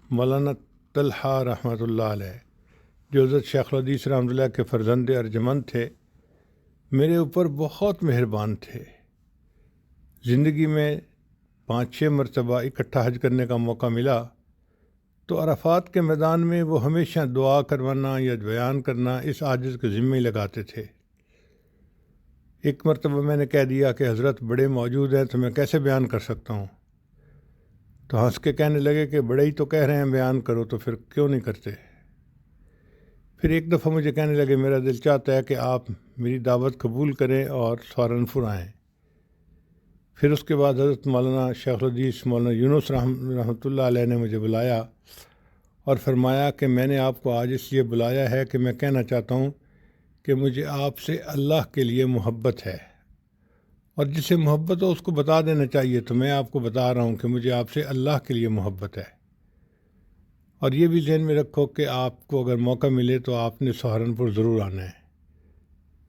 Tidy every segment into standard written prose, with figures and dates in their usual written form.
مولانا طلحہ رحمۃ اللہ علیہ، جو حضرت شیخ الحدیث رحمۃ اللہ کے فرزند ارجمند تھے، میرے اوپر بہت مہربان تھے۔ زندگی میں 5-6 مرتبہ اکٹھا حج کرنے کا موقع ملا تو عرفات کے میدان میں وہ ہمیشہ دعا کروانا یا بیان کرنا اس عاجز کے ذمہ ہی لگاتے تھے۔ ایک مرتبہ میں نے کہہ دیا کہ حضرت بڑے موجود ہیں تو میں کیسے بیان کر سکتا ہوں؟ تو ہنس کے کہنے لگے کہ بڑے ہی تو کہہ رہے ہیں بیان کرو، تو پھر کیوں نہیں کرتے؟ پھر ایک دفعہ مجھے کہنے لگے میرا دل چاہتا ہے کہ آپ میری دعوت قبول کریں اور سہارنپور آئیں۔ پھر اس کے بعد حضرت مولانا شیخ الحدیث مولانا یونس رحمۃ اللہ علیہ نے مجھے بلایا اور فرمایا کہ میں نے آپ کو آج اس لیے بلایا ہے کہ میں کہنا چاہتا ہوں کہ مجھے آپ سے اللہ کے لیے محبت ہے، اور جسے محبت ہو اس کو بتا دینا چاہیے، تو میں آپ کو بتا رہا ہوں کہ مجھے آپ سے اللہ کے لیے محبت ہے۔ اور یہ بھی ذہن میں رکھو کہ آپ کو اگر موقع ملے تو آپ نے سہارنپور ضرور آنا ہے۔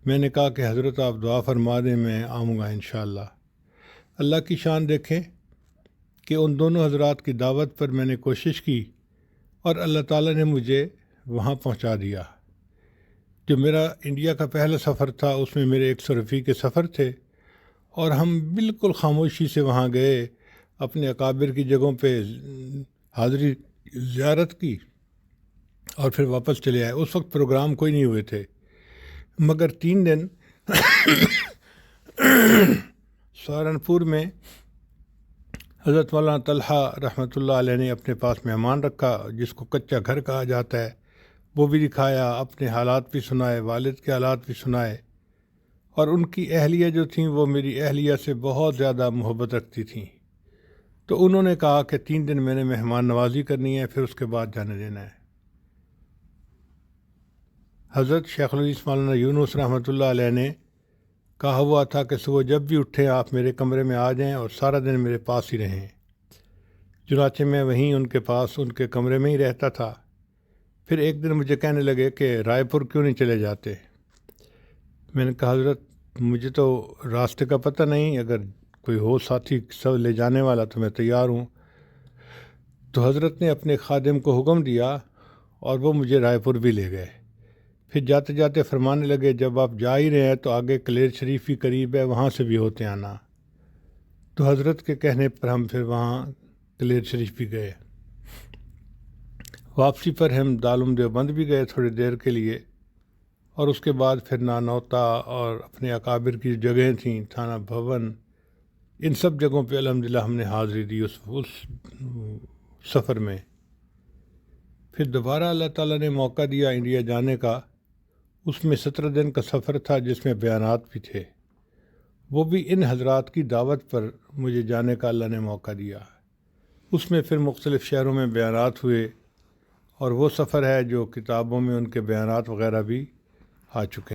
میں نے کہا کہ حضرت آپ دعا فرما دیں، میں آؤں گا انشاءاللہ۔ اللہ کی شان دیکھیں کہ ان دونوں حضرات کی دعوت پر میں نے کوشش کی اور اللہ تعالیٰ نے مجھے وہاں پہنچا دیا۔ جو میرا انڈیا کا پہلا سفر تھا اس میں میرے 100 رفیق کے سفر تھے، اور ہم بالکل خاموشی سے وہاں گئے، اپنے اکابر کی جگہوں پہ حاضری زیارت کی اور پھر واپس چلے آئے۔ اس وقت پروگرام کوئی نہیں ہوئے تھے، مگر 3 دن سہارنپور میں حضرت مولانا طلحہ رحمۃ اللہ علیہ نے اپنے پاس مہمان رکھا، جس کو کچا گھر کہا جاتا ہے، وہ بھی دکھایا، اپنے حالات بھی سنائے، والد کے حالات بھی سنائے، اور ان کی اہلیہ جو تھیں وہ میری اہلیہ سے بہت زیادہ محبت رکھتی تھیں۔ تو انہوں نے کہا کہ 3 دن میں نے مہمان نوازی کرنی ہے، پھر اس کے بعد جانے دینا ہے۔ حضرت شیخ الحدیث مولانا یونس رحمۃ اللہ علیہ نے کہا ہوا تھا کہ صبح جب بھی اٹھیں آپ میرے کمرے میں آ جائیں اور سارا دن میرے پاس ہی رہیں۔ چنانچہ میں وہیں ان کے پاس ان کے کمرے میں ہی رہتا تھا۔ پھر ایک دن مجھے کہنے لگے کہ رائے پور کیوں نہیں چلے جاتے؟ میں نے کہا حضرت مجھے تو راستے کا پتہ نہیں، اگر کوئی ہو ساتھی سب لے جانے والا تو میں تیار ہوں۔ تو حضرت نے اپنے خادم کو حکم دیا اور وہ مجھے رائے پور بھی لے گئے۔ پھر جاتے جاتے فرمانے لگے جب آپ جا ہی رہے ہیں تو آگے کلیر شریف بھی قریب ہے، وہاں سے بھی ہوتے آنا۔ تو حضرت کے کہنے پر ہم پھر وہاں کلیر شریف بھی گئے۔ واپسی پر ہم دارالعلوم دیوبند بھی گئے تھوڑی دیر کے لیے، اور اس کے بعد پھر نانوتا اور اپنے اکابر کی جگہیں تھیں، تھانہ بھون، ان سب جگہوں پہ الحمدللہ ہم نے حاضری دی اس سفر میں۔ پھر دوبارہ اللہ تعالیٰ نے موقع دیا انڈیا جانے کا، اس میں 17 دن کا سفر تھا جس میں بیانات بھی تھے، وہ بھی ان حضرات کی دعوت پر مجھے جانے کا اللہ نے موقع دیا۔ اس میں پھر مختلف شہروں میں بیانات ہوئے، اور وہ سفر ہے جو کتابوں میں ان کے بیانات وغیرہ بھی آ چکے ہیں۔